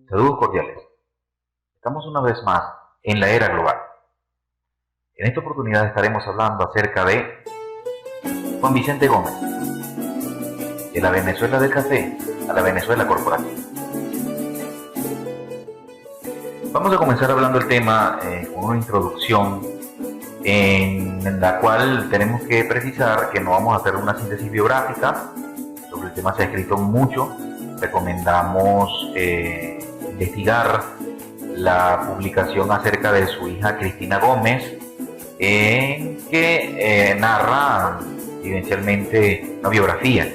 Saludos cordiales. Estamos una vez más en la era global. En esta oportunidad estaremos hablando acerca de Juan Vicente Gómez, de la Venezuela del café a la Venezuela corporativa. Vamos a comenzar hablando del tema con una introducción en la cual tenemos que precisar que no vamos a hacer una síntesis biográfica. Sobre el tema se ha escrito mucho. Recomendamos investigar la publicación acerca de su hija Cristina Gómez, que narra evidencialmente una biografía,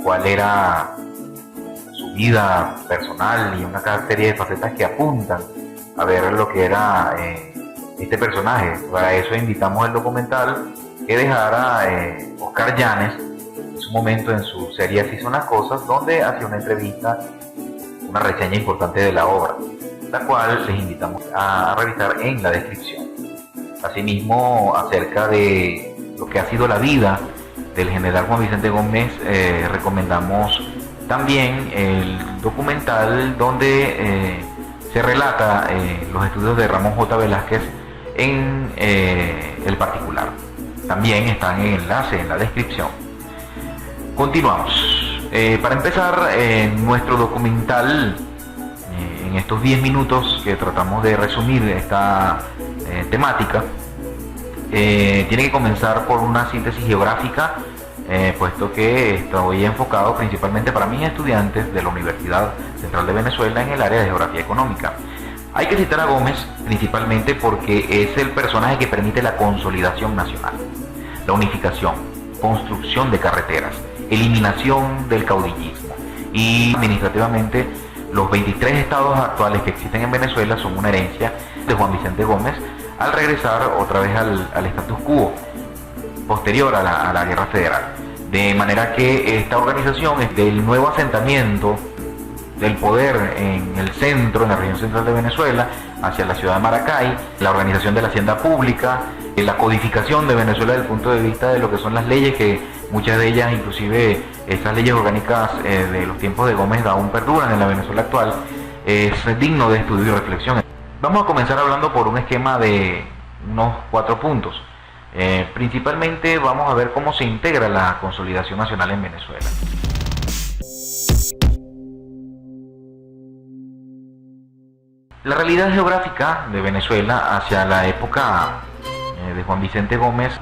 cuál era su vida personal y una serie de facetas que apuntan a ver lo que era este personaje. Para eso invitamos el documental que dejara Oscar Llanes en su momento en su serie Así son las cosas, donde hacía una entrevista, una reseña importante de la obra, la cual les invitamos a revisar en la descripción. Asimismo, acerca de lo que ha sido la vida del general Juan Vicente Gómez, recomendamos también el documental donde se relata los estudios de Ramón J. Velázquez en el particular. También están en enlace en la descripción. Continuamos. Para empezar, nuestro documental, en estos 10 minutos que tratamos de resumir esta temática, tiene que comenzar por una síntesis geográfica, puesto que estoy enfocado principalmente para mis estudiantes de la Universidad Central de Venezuela en el área de geografía económica. Hay que citar a Gómez principalmente porque es el personaje que permite la consolidación nacional, la unificación, construcción de carreteras, eliminación del caudillismo, y administrativamente los 23 estados actuales que existen en Venezuela son una herencia de Juan Vicente Gómez al regresar otra vez al status quo posterior a la guerra federal. De manera que esta organización es del nuevo asentamiento del poder en el centro, en la región central de Venezuela, hacia la ciudad de Maracay, la organización de la hacienda pública, la codificación de Venezuela desde el punto de vista de lo que son las leyes, que muchas de ellas, inclusive esas leyes orgánicas de los tiempos de Gómez, aún perduran en la Venezuela actual, es digno de estudio y reflexión. Vamos a comenzar hablando por un esquema de unos 4 puntos. Principalmente vamos a ver cómo se integra la consolidación nacional en Venezuela. La realidad geográfica de Venezuela hacia la época de Juan Vicente Gómez,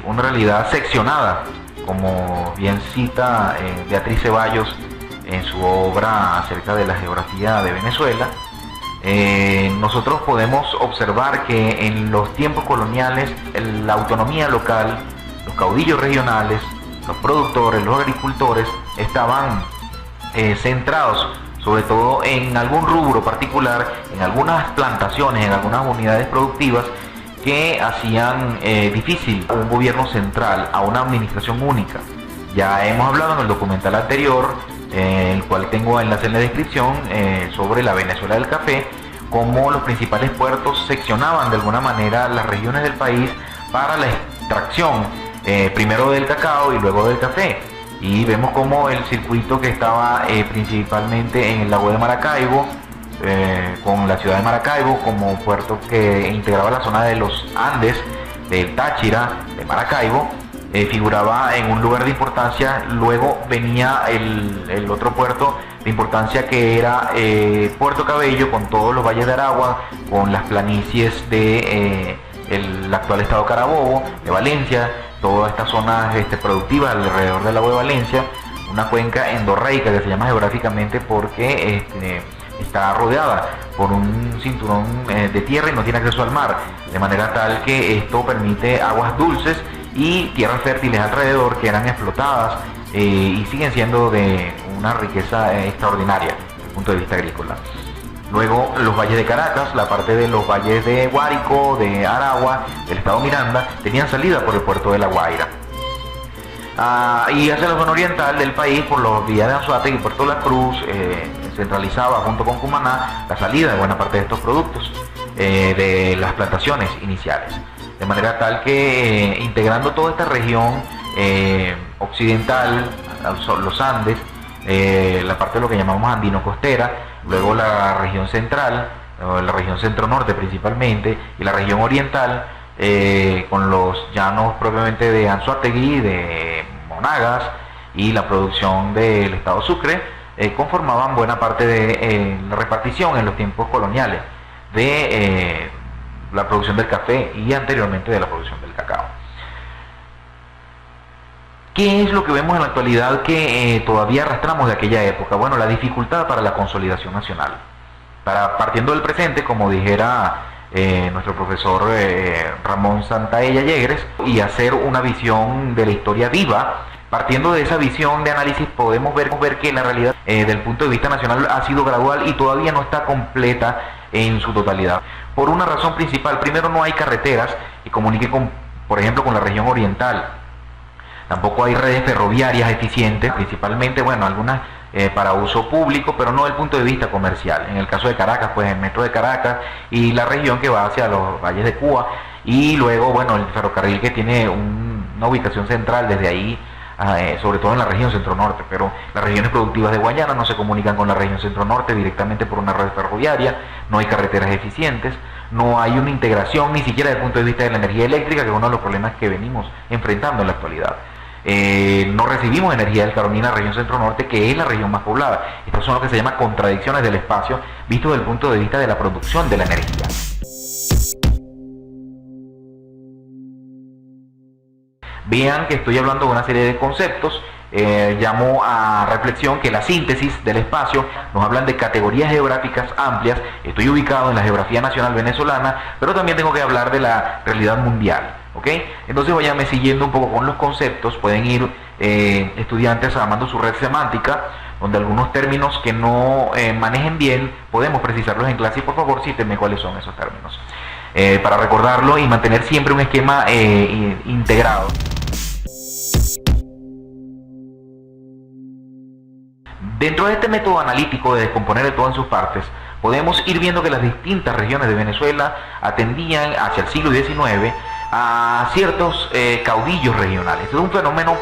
una realidad seccionada, como bien cita Beatriz Ceballos en su obra acerca de la geografía de Venezuela. Nosotros podemos observar que en los tiempos coloniales la autonomía local, los caudillos regionales, los productores, los agricultores estaban centrados sobre todo en algún rubro particular, en algunas plantaciones, en algunas unidades productivas que hacían difícil a un gobierno central, a una administración única. Ya hemos hablado en el documental anterior, el cual tengo enlace en la descripción, sobre la Venezuela del café, cómo los principales puertos seccionaban de alguna manera las regiones del país para la extracción, primero del cacao y luego del café. Y vemos como el circuito que estaba principalmente en el lago de Maracaibo, con la ciudad de Maracaibo como puerto que integraba la zona de los Andes, del Táchira, de Maracaibo, figuraba en un lugar de importancia. Luego venía el otro puerto de importancia, que era Puerto Cabello, con todos los valles de Aragua, con las planicies de el actual estado Carabobo, de Valencia, toda esta zona productiva alrededor del lago de Valencia, una cuenca endorreica que se llama geográficamente porque está rodeada por un cinturón de tierra y no tiene acceso al mar, de manera tal que esto permite aguas dulces y tierras fértiles alrededor que eran explotadas y siguen siendo de una riqueza extraordinaria desde el punto de vista agrícola. Luego los valles de Caracas, la parte de los valles de Guárico, de Aragua, del estado Miranda, tenían salida por el puerto de La Guaira. Y hacia la zona oriental del país, por los vías de Anzoátegui y Puerto La Cruz, centralizaba junto con Cumaná la salida de buena parte de estos productos. de las plantaciones iniciales. De manera tal que integrando toda esta región occidental, los Andes, la parte de lo que llamamos andino-costera, luego la región central, la región centro-norte principalmente, y la región oriental, con los llanos propiamente de Anzoátegui, de Monagas, y la producción del estado Sucre, conformaban buena parte de la repartición en los tiempos coloniales de la producción del café y anteriormente de la producción del cacao. ¿Qué es lo que vemos en la actualidad que todavía arrastramos de aquella época? Bueno, la dificultad para la consolidación nacional. Partiendo del presente, como dijera nuestro profesor Ramón Santaella Yegres, y hacer una visión de la historia viva. Partiendo de esa visión de análisis podemos ver que la realidad del punto de vista nacional ha sido gradual y todavía no está completa en su totalidad. Por una razón principal: primero, no hay carreteras que comuniquen por ejemplo, con la región oriental. Tampoco hay redes ferroviarias eficientes, principalmente, bueno, algunas para uso público, pero no desde el punto de vista comercial. En el caso de Caracas, pues el metro de Caracas y la región que va hacia los valles de Cuba, y luego, bueno, el ferrocarril que tiene una ubicación central desde ahí, sobre todo en la región centro-norte, pero las regiones productivas de Guayana no se comunican con la región centro-norte directamente por una red ferroviaria, no hay carreteras eficientes, no hay una integración ni siquiera desde el punto de vista de la energía eléctrica, que es uno de los problemas que venimos enfrentando en la actualidad. No recibimos energía del Carolina, región centro-norte, que es la región más poblada. Estas son lo que se llama contradicciones del espacio, visto desde el punto de vista de la producción de la energía. Vean que estoy hablando de una serie de conceptos. Llamo a reflexión que la síntesis del espacio nos hablan de categorías geográficas amplias. Estoy ubicado en la geografía nacional venezolana, pero también tengo que hablar de la realidad mundial. ¿Okay? Entonces váyanme siguiendo un poco con los conceptos. Pueden ir estudiantes armando su red semántica, donde algunos términos que no manejen bien podemos precisarlos en clase, y por favor cítenme cuáles son esos términos, para recordarlo y mantener siempre un esquema integrado. Dentro de este método analítico de descomponer el todo en sus partes, podemos ir viendo que las distintas regiones de Venezuela atendían hacia el siglo XIX a ciertos caudillos regionales. Es un fenómeno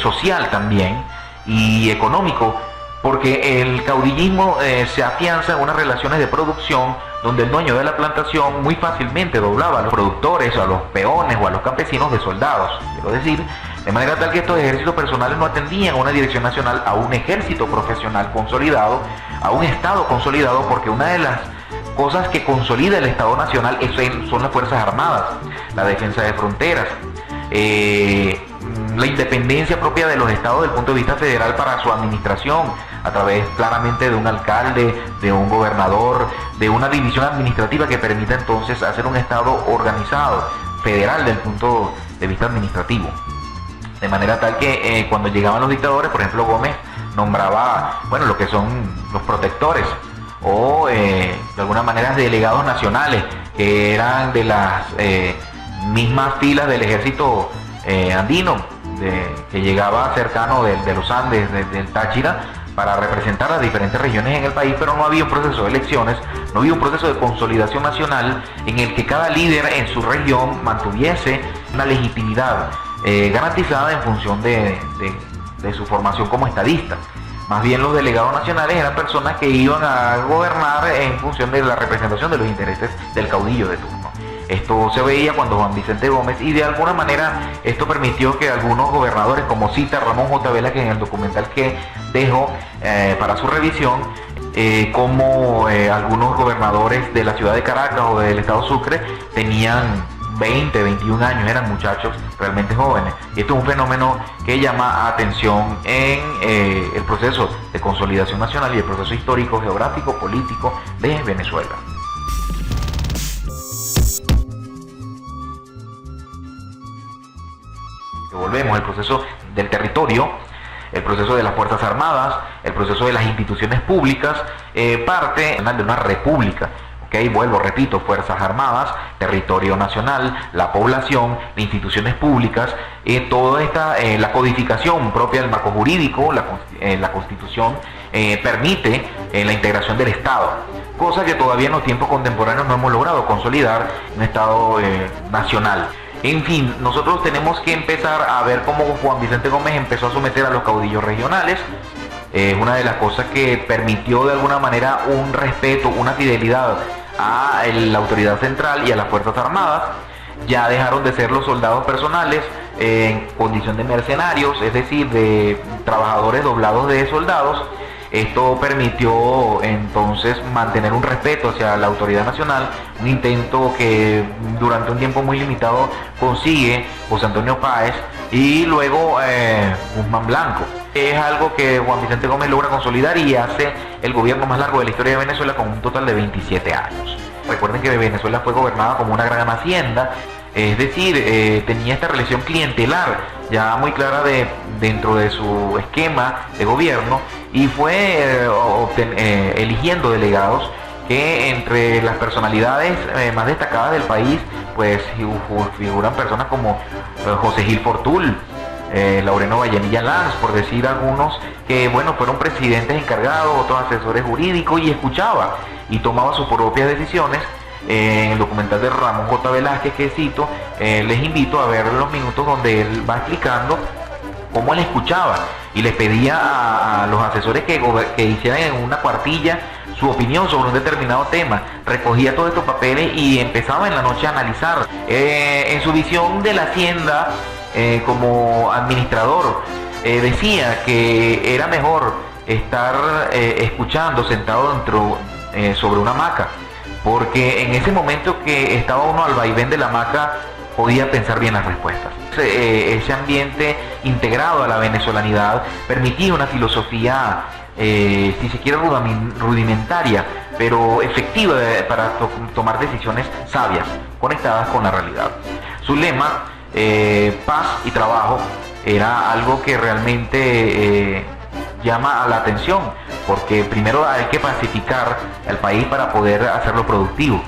social también y económico, porque el caudillismo se afianza en unas relaciones de producción donde el dueño de la plantación muy fácilmente doblaba a los productores, a los peones o a los campesinos de soldados, quiero decir, de manera tal que estos ejércitos personales no atendían a una dirección nacional, a un ejército profesional consolidado, a un Estado consolidado, porque una de las cosas que consolida el Estado Nacional son las Fuerzas Armadas, la defensa de fronteras, la independencia propia de los estados desde el punto de vista federal para su administración, a través claramente de un alcalde, de un gobernador, de una división administrativa que permita entonces hacer un Estado organizado, federal desde el punto de vista administrativo. De manera tal que cuando llegaban los dictadores, por ejemplo Gómez nombraba, bueno, lo que son los protectores, o de alguna manera delegados nacionales, que eran de las mismas filas del ejército andino, que llegaba cercano de los Andes, del Táchira, para representar las diferentes regiones en el país, pero no había un proceso de elecciones, no había un proceso de consolidación nacional en el que cada líder en su región mantuviese una legitimidad garantizada en función de su formación como estadista. Más bien los delegados nacionales eran personas que iban a gobernar en función de la representación de los intereses del caudillo de turno. Esto se veía cuando Juan Vicente Gómez, y de alguna manera esto permitió que algunos gobernadores, como cita Ramón J. Velázquez en el documental que dejo para su revisión, como algunos gobernadores de la ciudad de Caracas o del estado Sucre tenían 20, 21 años, eran muchachos realmente jóvenes. Y esto es un fenómeno que llama atención en el proceso de consolidación nacional y el proceso histórico, geográfico, político de Venezuela. Volvemos al proceso del territorio, el proceso de las Fuerzas Armadas, el proceso de las instituciones públicas, parte de una república. Okay, vuelvo, repito, Fuerzas Armadas, territorio nacional, la población, las instituciones públicas, toda esta, la codificación propia del marco jurídico, la Constitución permite la integración del Estado. cosa que todavía en los tiempos contemporáneos no hemos logrado consolidar un Estado nacional. En fin, nosotros tenemos que empezar a ver cómo Juan Vicente Gómez empezó a someter a los caudillos regionales. Una de las cosas que permitió de alguna manera un respeto, una fidelidad a la autoridad central y a las Fuerzas Armadas. Ya dejaron de ser los soldados personales en condición de mercenarios, es decir, de trabajadores doblados de soldados. Esto permitió entonces mantener un respeto hacia la autoridad nacional, un intento que durante un tiempo muy limitado consigue José Antonio Páez y luego Guzmán Blanco. Es algo que Juan Vicente Gómez logra consolidar y hace el gobierno más largo de la historia de Venezuela con un total de 27 años. Recuerden que Venezuela fue gobernada como una gran hacienda, es decir, tenía esta relación clientelar ya muy clara dentro de su esquema de gobierno y fue eligiendo delegados que entre las personalidades más destacadas del país pues figuran personas como José Gil Fortul, Laureno Vallenilla Lanz, por decir algunos, que bueno, fueron presidentes encargados, otros asesores jurídicos, y escuchaba y tomaba sus propias decisiones. En el documental de Ramón J. Velázquez que cito, les invito a ver los minutos donde él va explicando cómo él escuchaba y les pedía a los asesores que hicieran en una cuartilla su opinión sobre un determinado tema. Recogía todos estos papeles y empezaba en la noche a analizar. En su visión de la hacienda como administrador, decía que era mejor estar escuchando sentado sobre una hamaca, porque en ese momento que estaba uno al vaivén de la hamaca podía pensar bien las respuestas. Ese ambiente integrado a la venezolanidad permitía una filosofía, si se quiere, rudimentaria, pero efectiva para tomar decisiones sabias, conectadas con la realidad. Su lema, paz y trabajo, era algo que realmente llama a la atención, porque primero hay que pacificar al país para poder hacerlo productivo.